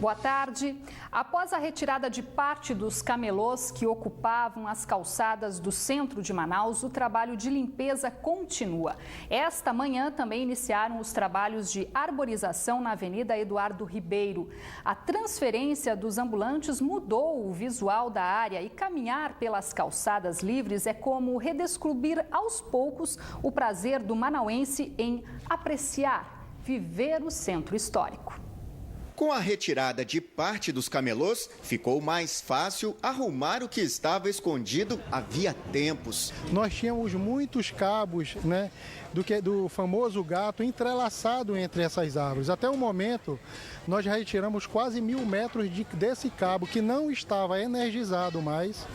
Boa tarde. Após a retirada de parte dos camelôs que ocupavam as calçadas do centro de Manaus, o trabalho de limpeza continua. Esta manhã também iniciaram os trabalhos de arborização na Avenida Eduardo Ribeiro. A transferência dos ambulantes mudou o visual da área e caminhar pelas calçadas livres é como redescobrir aos poucos o prazer do manauense em apreciar, viver o centro histórico. Com a retirada de parte dos camelôs, ficou mais fácil arrumar o que estava escondido havia tempos. Nós tínhamos muitos cabos, do famoso gato entrelaçado entre essas árvores. Até o momento, nós já retiramos quase 1.000 metros desse cabo que não estava energizado mais,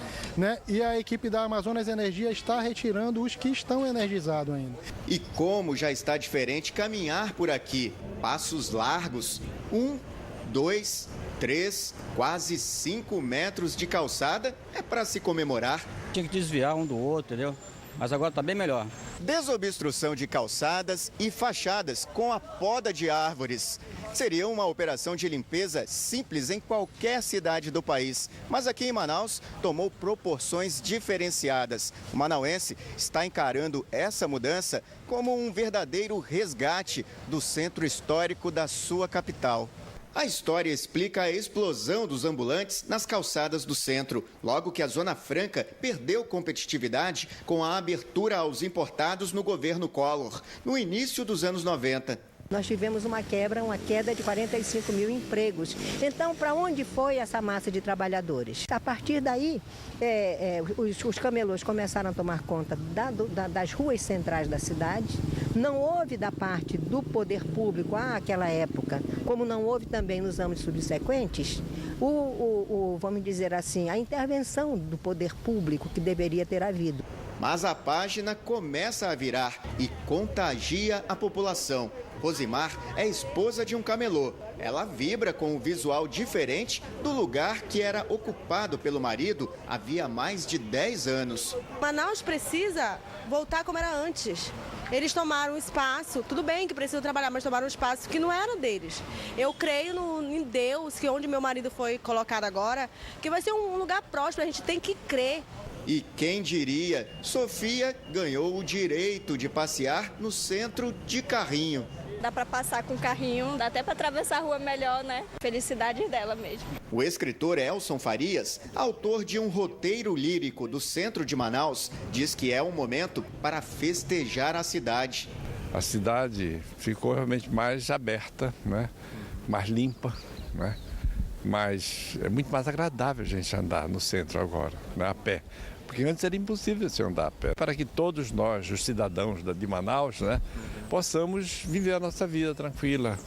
E a equipe da Amazonas Energia está retirando os que estão energizados ainda. E como já está diferente caminhar por aqui, passos largos, 1, 2, 3, quase 5 metros de calçada é para se comemorar. Tinha que desviar um do outro, entendeu? Mas agora está bem melhor. Desobstrução de calçadas e fachadas com a poda de árvores. Seria uma operação de limpeza simples em qualquer cidade do país, mas aqui em Manaus tomou proporções diferenciadas. O manauense está encarando essa mudança como um verdadeiro resgate do centro histórico da sua capital. A história explica a explosão dos ambulantes nas calçadas do centro, logo que a Zona Franca perdeu competitividade com a abertura aos importados no governo Collor, no início dos anos 90. Nós tivemos uma queda de 45 mil empregos. Então, para onde foi essa massa de trabalhadores? A partir daí, os camelôs começaram a tomar conta das ruas centrais da cidade. Não houve da parte do poder público àquela época, como não houve também nos anos subsequentes, vamos dizer assim, a intervenção do poder público que deveria ter havido. Mas a página começa a virar e contagia a população. Rosimar é esposa de um camelô. Ela vibra com o visual diferente do lugar que era ocupado pelo marido havia mais de 10 anos. Manaus precisa voltar como era antes. Eles tomaram um espaço, tudo bem que precisam trabalhar, mas tomaram um espaço que não era deles. Eu creio em Deus, que onde meu marido foi colocado agora, que vai ser um lugar próspero, a gente tem que crer. E quem diria, Sofia ganhou o direito de passear no centro de carrinho. Dá para passar com o carrinho, dá até para atravessar a rua melhor, Felicidade dela mesmo. O escritor Elson Farias, autor de um roteiro lírico do centro de Manaus, diz que é um momento para festejar a cidade. A cidade ficou realmente mais aberta, mais limpa, mas é muito mais agradável a gente andar no centro agora, a pé. Porque antes era impossível se andar a pé. Para que todos nós, os cidadãos de Manaus, possamos viver a nossa vida tranquila,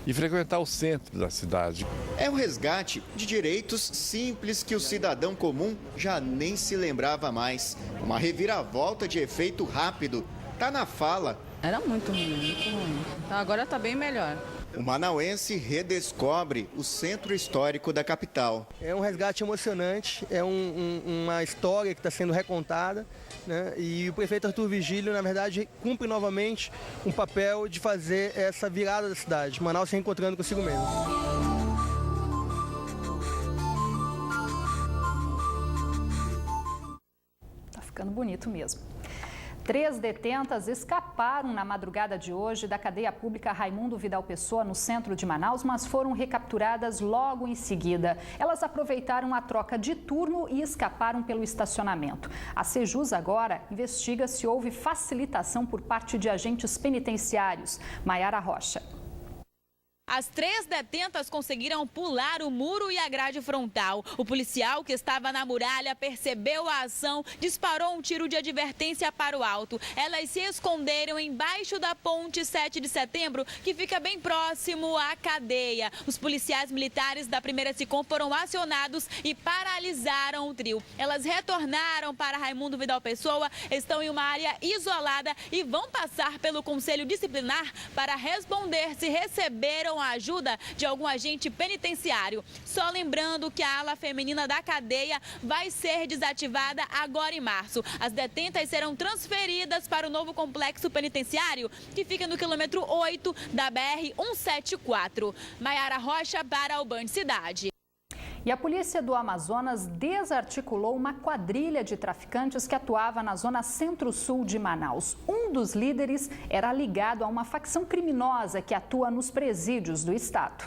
e frequentar o centro da cidade. É um resgate de direitos simples que o cidadão comum já nem se lembrava mais. Uma reviravolta de efeito rápido. Tá na fala. Era muito ruim, muito ruim. Agora está bem melhor. O manauense redescobre o centro histórico da capital. É um resgate emocionante, é uma história que está sendo recontada, E o prefeito Arthur Vigílio, na verdade, cumpre novamente um papel de fazer essa virada da cidade, Manaus se reencontrando consigo mesmo. Tá ficando bonito mesmo. 3 detentas escaparam na madrugada de hoje da cadeia pública Raimundo Vidal Pessoa, no centro de Manaus, mas foram recapturadas logo em seguida. Elas aproveitaram a troca de turno e escaparam pelo estacionamento. A Sejus agora investiga se houve facilitação por parte de agentes penitenciários. Maiara Rocha. As 3 detentas conseguiram pular o muro e a grade frontal. O policial que estava na muralha percebeu a ação, disparou um tiro de advertência para o alto. Elas se esconderam embaixo da ponte 7 de setembro, que fica bem próximo à cadeia. Os policiais militares da 1ª SICOM foram acionados e paralisaram o trio. Elas retornaram para Raimundo Vidal Pessoa, estão em uma área isolada e vão passar pelo Conselho Disciplinar para responder se receberam com a ajuda de algum agente penitenciário. Só lembrando que a ala feminina da cadeia vai ser desativada agora em março. As detentas serão transferidas para o novo complexo penitenciário, que fica no quilômetro 8 da BR-174. Maiara Rocha para o Band Cidade. E a polícia do Amazonas desarticulou uma quadrilha de traficantes que atuava na zona centro-sul de Manaus. Um dos líderes era ligado a uma facção criminosa que atua nos presídios do estado.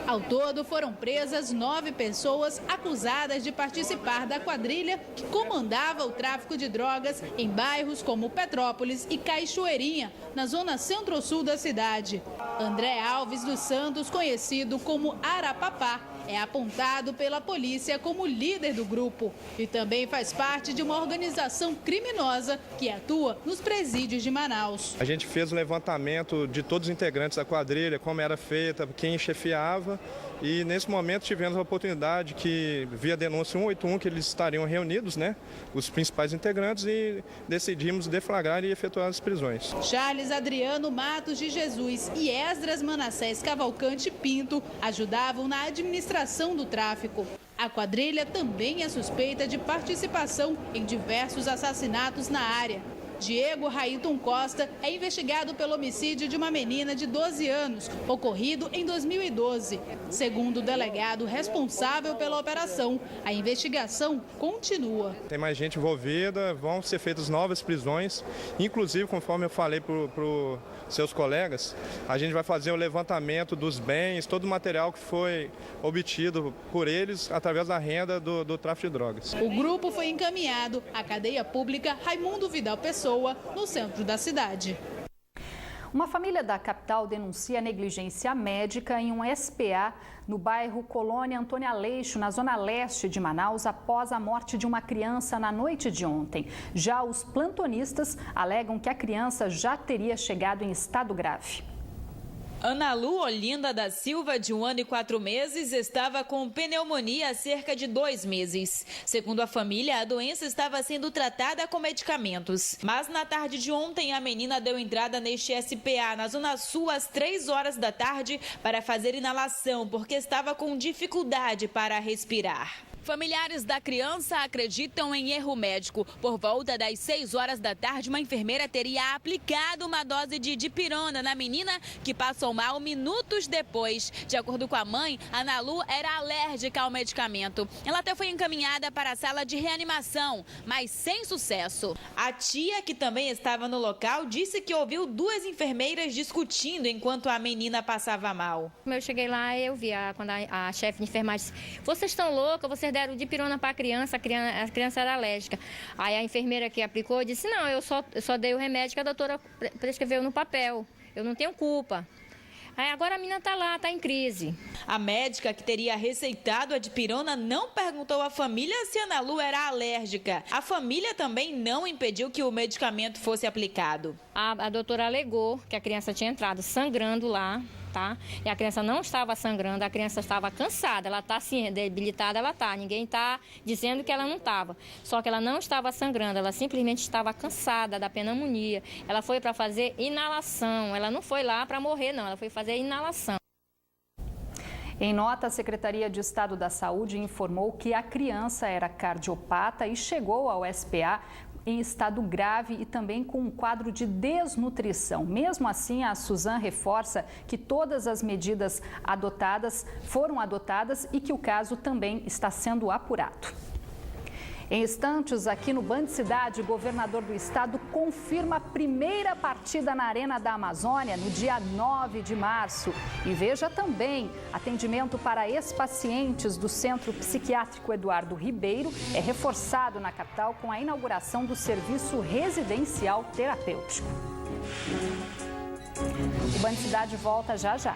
Ao todo, foram presas 9 pessoas acusadas de participar da quadrilha que comandava o tráfico de drogas em bairros como Petrópolis e Cachoeirinha, na zona centro-sul da cidade. André Alves dos Santos, conhecido como Arapapá, é apontado pela polícia como líder do grupo e também faz parte de uma organização criminosa que atua nos presídios de Manaus. A gente fez o levantamento de todos os integrantes da quadrilha, como era feita, quem chefiava, e nesse momento tivemos a oportunidade que, via denúncia 181, que eles estariam reunidos, né, os principais integrantes, e decidimos deflagrar e efetuar as prisões. Charles Adriano Matos de Jesus e Esdras Manassés Cavalcante Pinto ajudavam na administração do tráfico. A quadrilha também é suspeita de participação em diversos assassinatos na área. Diego Railton Costa é investigado pelo homicídio de uma menina de 12 anos, ocorrido em 2012. Segundo o delegado responsável pela operação, a investigação continua. Tem mais gente envolvida, vão ser feitas novas prisões, inclusive, conforme eu falei para os seus colegas, a gente vai fazer o levantamento dos bens, todo o material que foi obtido por eles através da renda do tráfico de drogas. O grupo foi encaminhado à cadeia pública Raimundo Vidal Pessoa, no centro da cidade. Uma família da capital denuncia negligência médica em um SPA no bairro Colônia Antônio Aleixo, na zona leste de Manaus, após a morte de uma criança na noite de ontem. Já os plantonistas alegam que a criança já teria chegado em estado grave. Ana Lu Olinda da Silva, de 1 ano e 4 meses, estava com pneumonia há cerca de 2 meses. Segundo a família, a doença estava sendo tratada com medicamentos. Mas na tarde de ontem, a menina deu entrada neste SPA, na Zona Sul, às 3 horas da tarde, para fazer inalação, porque estava com dificuldade para respirar. Familiares da criança acreditam em erro médico. Por volta das 6 horas da tarde, uma enfermeira teria aplicado uma dose de dipirona na menina, que passou mal minutos depois. De acordo com a mãe, Ana Lu era alérgica ao medicamento. Ela até foi encaminhada para a sala de reanimação, mas sem sucesso. A tia, que também estava no local, disse que ouviu 2 enfermeiras discutindo enquanto a menina passava mal. Eu cheguei lá e eu vi quando a chefe de enfermagem disse: "Vocês estão loucas, vocês deram dipirona para a criança era alérgica". Aí a enfermeira que aplicou disse: "Não, eu só dei o remédio que a doutora prescreveu no papel, eu não tenho culpa". Aí agora a menina está lá, está em crise. A médica que teria receitado a dipirona não perguntou à família se Ana Lu era alérgica. A família também não impediu que o medicamento fosse aplicado. A doutora alegou que a criança tinha entrado sangrando lá, tá? E a criança não estava sangrando, a criança estava cansada, ela está assim, debilitada, ela está. Ninguém está dizendo que ela não estava. Só que ela não estava sangrando, ela simplesmente estava cansada da pneumonia. Ela foi para fazer inalação, ela não foi lá para morrer, não, ela foi fazer inalação. Em nota, a Secretaria de Estado da Saúde informou que a criança era cardiopata e chegou ao SPA em estado grave e também com um quadro de desnutrição. Mesmo assim, a Suzan reforça que todas as medidas foram adotadas e que o caso também está sendo apurado. Em instantes, aqui no Band Cidade, o governador do estado confirma a primeira partida na Arena da Amazônia no dia 9 de março. E veja também, atendimento para ex-pacientes do Centro Psiquiátrico Eduardo Ribeiro é reforçado na capital com a inauguração do serviço residencial terapêutico. O Band Cidade volta já já.